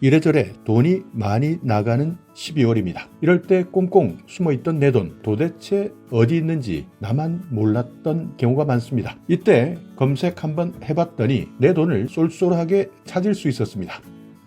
이래저래 돈이 많이 나가는 12월입니다. 이럴 때 꽁꽁 숨어있던 내 돈 도대체 어디 있는지 나만 몰랐던 경우가 많습니다. 이때 검색 한번 해봤더니 내 돈을 쏠쏠하게 찾을 수 있었습니다.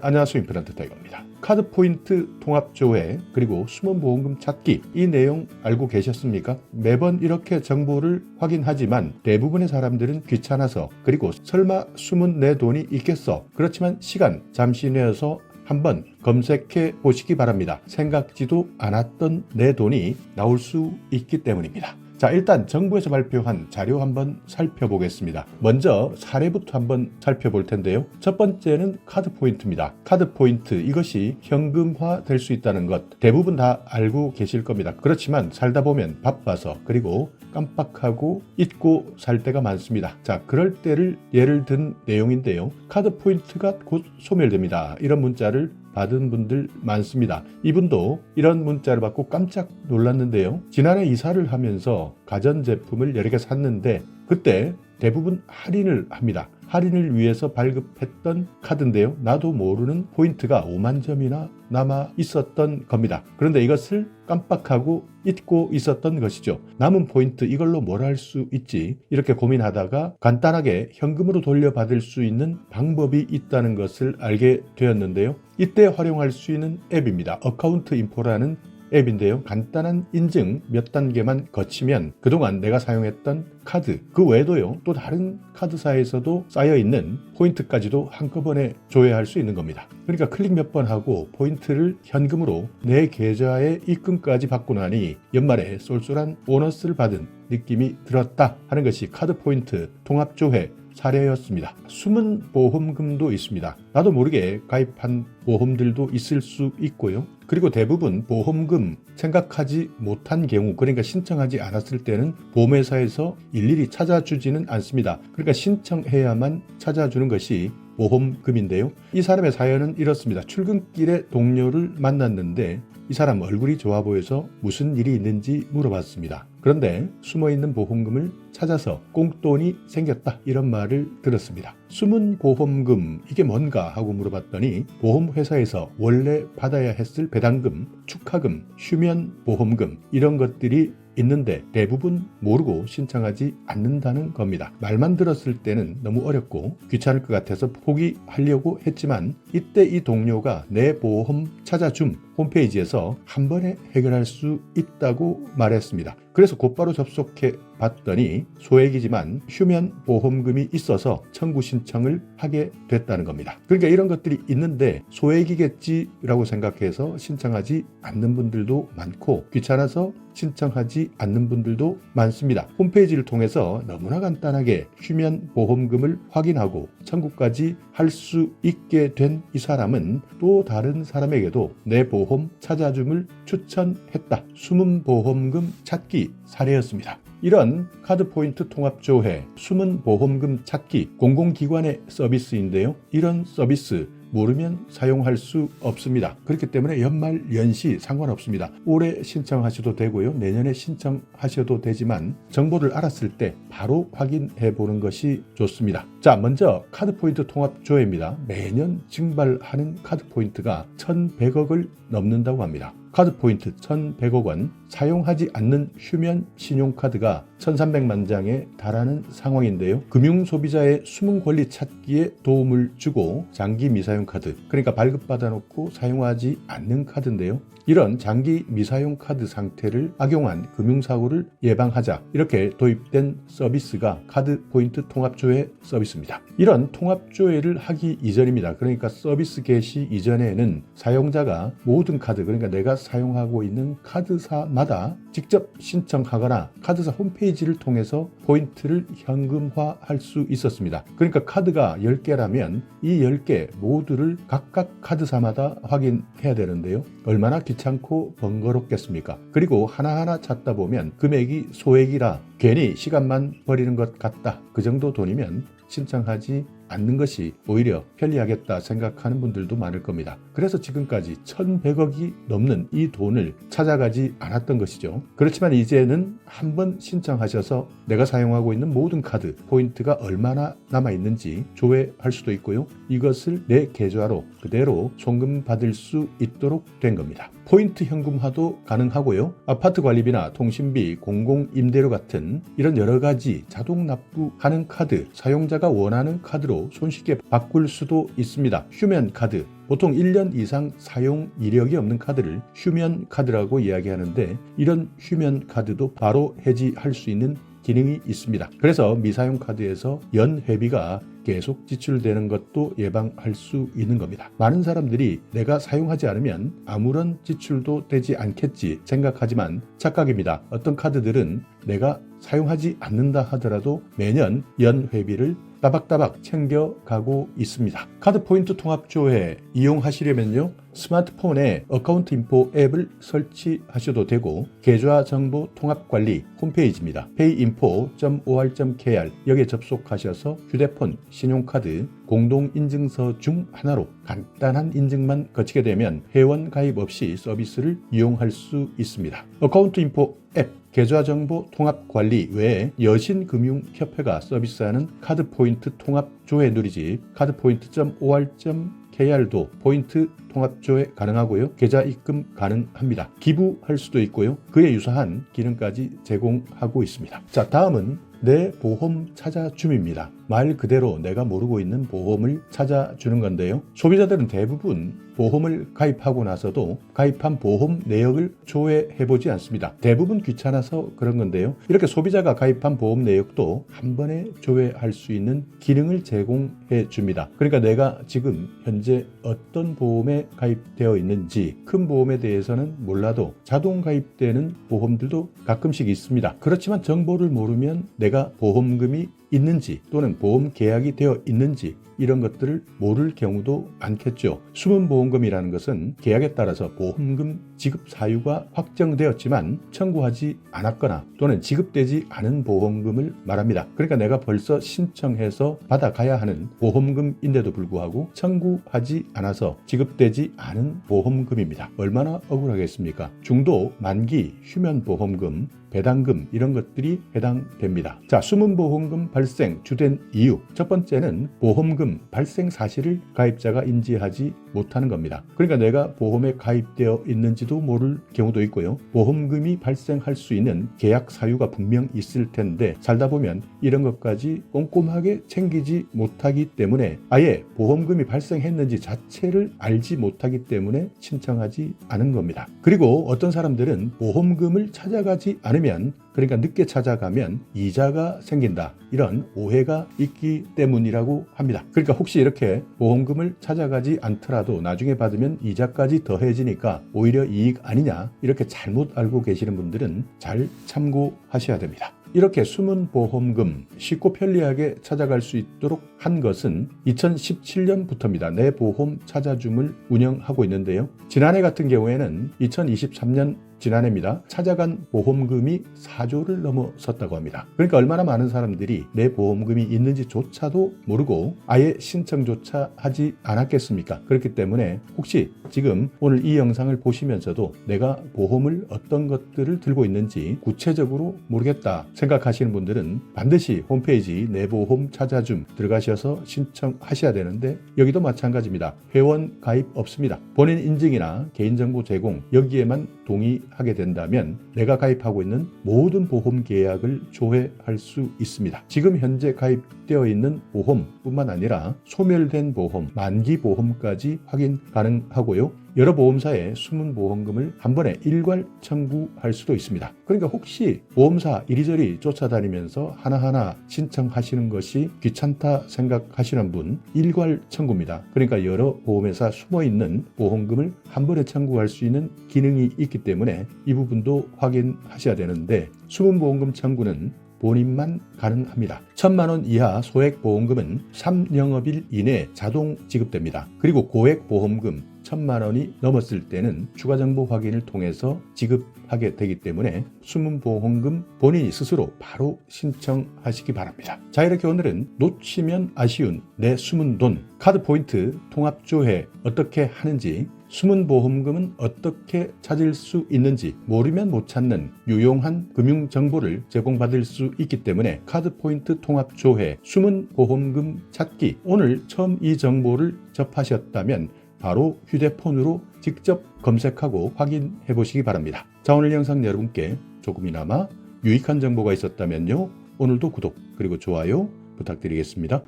안녕하세요, 임플란트 타이거입니다. 카드 포인트 통합 조회 그리고 숨은 보험금 찾기, 이 내용 알고 계셨습니까? 매번 이렇게 정보를 확인하지만 대부분의 사람들은 귀찮아서, 그리고 설마 숨은 내 돈이 있겠어? 그렇지만 시간 잠시 내어서 한번 검색해 보시기 바랍니다. 생각지도 않았던 내 돈이 나올 수 있기 때문입니다. 자, 일단 정부에서 발표한 자료 한번 살펴보겠습니다. 먼저 사례부터 한번 살펴볼 텐데요. 첫 번째는 카드 포인트입니다. 카드 포인트, 이것이 현금화 될 수 있다는 것 대부분 다 알고 계실 겁니다. 그렇지만 살다 보면 바빠서, 그리고 깜빡하고 잊고 살 때가 많습니다. 자, 그럴 때를 예를 든 내용인데요. 카드 포인트가 곧 소멸됩니다. 이런 문자를 받은 분들 많습니다. 이분도 이런 문자를 받고 깜짝 놀랐는데요. 지난해 이사를 하면서 가전제품을 여러 개 샀는데 그때 대부분 할인을 합니다. 할인을 위해서 발급했던 카드인데요. 나도 모르는 포인트가 5만 점이나 남아 있었던 겁니다. 그런데 이것을 깜빡하고 잊고 있었던 것이죠. 남은 포인트 이걸로 뭘 할 수 있지? 이렇게 고민하다가 간단하게 현금으로 돌려받을 수 있는 방법이 있다는 것을 알게 되었는데요. 이때 활용할 수 있는 앱입니다. 어카운트 인포라는 앱인데요. 간단한 인증 몇 단계만 거치면 그동안 내가 사용했던 카드, 그 외에도요, 또 다른 카드사에서도 쌓여있는 포인트까지도 한꺼번에 조회할 수 있는 겁니다. 그러니까 클릭 몇 번 하고 포인트를 현금으로 내 계좌에 입금까지 받고 나니 연말에 쏠쏠한 보너스를 받은 느낌이 들었다 하는 것이 카드 포인트 통합조회 사례였습니다. 숨은 보험금도 있습니다. 나도 모르게 가입한 보험들도 있을 수 있고요. 그리고 대부분 보험금 생각하지 못한 경우, 그러니까 신청하지 않았을 때는 보험회사에서 일일이 찾아주지는 않습니다. 그러니까 신청해야만 찾아주는 것이 보험금인데요. 이 사람의 사연은 이렇습니다. 출근길에 동료를 만났는데 이 사람 얼굴이 좋아 보여서 무슨 일이 있는지 물어봤습니다. 그런데 숨어있는 보험금을 찾아서 꽁돈이 생겼다, 이런 말을 들었습니다. 숨은 보험금, 이게 뭔가 하고 물어봤더니 보험회사에서 원래 받아야 했을 배당금, 축하금, 휴면 보험금, 이런 것들이 있는데 대부분 모르고 신청하지 않는다는 겁니다. 말만 들었을 때는 너무 어렵고 귀찮을 것 같아서 포기하려고 했지만 이때 이 동료가 내 보험 찾아줌 홈페이지에서 한 번에 해결할 수 있다고 말했습니다. 그래서 곧바로 접속해 봤더니 소액이지만 휴면 보험금이 있어서 청구 신청을 하게 됐다는 겁니다. 그러니까 이런 것들이 있는데 소액이겠지라고 생각해서 신청하지 않는 분들도 많고 귀찮아서 신청하지 않는 분들도 많습니다. 홈페이지를 통해서 너무나 간단하게 휴면 보험금을 확인하고 청구까지 할 수 있게 된 이 사람은 또 다른 사람에게도 내 보험 찾아줌을 추천했다. 숨은 보험금 찾기 사례였습니다. 이런 카드 포인트 통합 조회, 숨은 보험금 찾기, 공공기관의 서비스인데요. 이런 서비스 모르면 사용할 수 없습니다. 그렇기 때문에 연말 연시 상관없습니다. 올해 신청하셔도 되고요. 내년에 신청하셔도 되지만 정보를 알았을 때 바로 확인해 보는 것이 좋습니다. 자, 먼저 카드 포인트 통합 조회입니다. 매년 증발하는 카드 포인트가 1,100억을 넘는다고 합니다. 카드 포인트 1,100억 원, 사용하지 않는 휴면 신용카드가 1,300만 장에 달하는 상황인데요. 금융소비자의 숨은 권리 찾기에 도움을 주고 장기 미사용 카드, 그러니까 발급받아 놓고 사용하지 않는 카드인데요. 이런 장기 미사용 카드 상태를 악용한 금융사고를 예방하자, 이렇게 도입된 서비스가 카드 포인트 통합조회 서비스입니다. 이런 통합조회를 하기 이전입니다. 그러니까 서비스 개시 이전에는 사용자가 모든 카드, 그러니까 내가 사용하고 있는 카드사마다 직접 신청하거나 카드사 홈페이지를 통해서 포인트를 현금화할 수 있었습니다. 그러니까 카드가 10개라면 이 10개 모두를 각각 카드사마다 확인해야 되는데요. 얼마나 귀찮고 번거롭겠습니까? 그리고 하나하나 찾다 보면 금액이 소액이라 괜히 시간만 버리는 것 같다. 그 정도 돈이면 신청하지 않는 것이 오히려 편리하겠다 생각하는 분들도 많을 겁니다. 그래서 지금까지 1100억이 넘는 이 돈을 찾아가지 않았던 것이죠. 그렇지만 이제는 한번 신청하셔서 내가 사용하고 있는 모든 카드 포인트가 얼마나 남아있는지 조회할 수도 있고요. 이것을 내 계좌로 그대로 송금 받을 수 있도록 된 겁니다. 포인트 현금화도 가능하고요. 아파트 관리비나 통신비, 공공임대료 같은 이런 여러 가지 자동 납부하는 카드, 사용자가 원하는 카드로 손쉽게 바꿀 수도 있습니다. 휴면 카드, 보통 1년 이상 사용 이력이 없는 카드를 휴면 카드라고 이야기하는데 이런 휴면 카드도 바로 해지할 수 있는 기능이 있습니다. 그래서 미사용 카드에서 연회비가 계속 지출되는 것도 예방할 수 있는 겁니다. 많은 사람들이 내가 사용하지 않으면 아무런 지출도 되지 않겠지 생각하지만 착각입니다. 어떤 카드들은 내가 사용하지 않는다 하더라도 매년 연회비를 따박따박 챙겨가고 있습니다. 카드 포인트 통합조회 이용하시려면요. 스마트폰에 어카운트 인포 앱을 설치하셔도 되고 계좌 정보 통합 관리 홈페이지입니다. payinfo.or.kr 여기에 접속하셔서 휴대폰, 신용카드, 공동인증서 중 하나로 간단한 인증만 거치게 되면 회원 가입 없이 서비스를 이용할 수 있습니다. 어카운트 인포 앱 계좌정보 통합관리 외에 여신금융협회가 서비스하는 카드포인트 통합조회 누리집 카드포인트.or.kr도 포인트 통합조회 가능하고요. 계좌 입금 가능합니다. 기부할 수도 있고요. 그에 유사한 기능까지 제공하고 있습니다. 자, 다음은 내 보험 찾아줌입니다. 말 그대로 내가 모르고 있는 보험을 찾아주는 건데요. 소비자들은 대부분 보험을 가입하고 나서도 가입한 보험 내역을 조회해보지 않습니다. 대부분 귀찮아서 그런 건데요. 이렇게 소비자가 가입한 보험 내역도 한 번에 조회할 수 있는 기능을 제공해 줍니다. 그러니까 내가 지금 현재 어떤 보험에 가입되어 있는지 큰 보험에 대해서는 몰라도 자동 가입되는 보험들도 가끔씩 있습니다. 그렇지만 정보를 모르면 내가 보험금이 있는지 또는 보험 계약이 되어 있는지 이런 것들을 모를 경우도 많겠죠. 숨은 보험금이라는 것은 계약에 따라서 보험금 지급 사유가 확정되었지만 청구하지 않았거나 또는 지급되지 않은 보험금을 말합니다. 그러니까 내가 벌써 신청해서 받아가야 하는 보험금인데도 불구하고 청구하지 않아서 지급되지 않은 보험금입니다. 얼마나 억울하겠습니까? 중도, 만기, 휴면 보험금, 배당금 이런 것들이 해당됩니다. 자, 숨은 보험금 발생 주된 이유 첫 번째는 보험금 발생 사실을 가입자가 인지하지 못하는 겁니다. 그러니까 내가 보험에 가입되어 있는지도 모를 경우도 있고요. 보험금이 발생할 수 있는 계약 사유가 분명 있을 텐데 살다 보면 이런 것까지 꼼꼼하게 챙기지 못하기 때문에 아예 보험금이 발생했는지 자체를 알지 못하기 때문에 신청하지 않은 겁니다. 그리고 어떤 사람들은 보험금을 찾아가지 않으면 그러니까 늦게 찾아가면 이자가 생긴다. 이런 오해가 있기 때문이라고 합니다. 그러니까 혹시 이렇게 보험금을 찾아가지 않더라도 나중에 받으면 이자까지 더해지니까 오히려 이익 아니냐 이렇게 잘못 알고 계시는 분들은 잘 참고하셔야 됩니다. 이렇게 숨은 보험금 쉽고 편리하게 찾아갈 수 있도록 한 것은 2017년부터입니다. 내 보험 찾아줌을 운영하고 있는데요. 지난해 같은 경우에는 2023년 지난해입니다. 찾아간 보험금이 4조를 넘어섰다고 합니다. 그러니까 얼마나 많은 사람들이 내 보험금이 있는지조차도 모르고 아예 신청조차 하지 않았겠습니까? 그렇기 때문에 혹시 지금 오늘 이 영상을 보시면서도 내가 보험을 어떤 것들을 들고 있는지 구체적으로 모르겠다 생각하시는 분들은 반드시 홈페이지 내 보험 찾아줌 들어가셔서 신청하셔야 되는데 여기도 마찬가지입니다. 회원 가입 없습니다. 본인 인증이나 개인정보 제공 여기에만 동의하게 된다면 내가 가입하고 있는 모든 보험 계약을 조회할 수 있습니다. 지금 현재 가입되어 있는 보험뿐만 아니라 소멸된 보험, 만기 보험까지 확인 가능하고요. 여러 보험사에 숨은 보험금을 한 번에 일괄 청구할 수도 있습니다. 그러니까 혹시 보험사 이리저리 쫓아다니면서 하나하나 신청하시는 것이 귀찮다 생각하시는 분 일괄 청구입니다. 그러니까 여러 보험회사 숨어있는 보험금을 한 번에 청구할 수 있는 기능이 있기 때문에 이 부분도 확인하셔야 되는데 숨은 보험금 청구는 본인만 가능합니다. 1,000만 원 이하 소액 보험금은 3영업일 이내 자동 지급됩니다. 그리고 고액 보험금 1,000만 원이 넘었을 때는 추가 정보 확인을 통해서 지급하게 되기 때문에 수문보험금 본인이 스스로 바로 신청하시기 바랍니다. 자, 이렇게 오늘은 놓치면 아쉬운 내 숨은 돈, 카드 포인트 통합조회 어떻게 하는지, 수문보험금은 어떻게 찾을 수 있는지, 모르면 못 찾는 유용한 금융 정보를 제공받을 수 있기 때문에 카드 포인트 통합조회, 수문보험금 찾기, 오늘 처음 이 정보를 접하셨다면 바로 휴대폰으로 직접 검색하고 확인해 보시기 바랍니다. 자, 오늘 영상 여러분께 조금이나마 유익한 정보가 있었다면요, 오늘도 구독 그리고 좋아요 부탁드리겠습니다.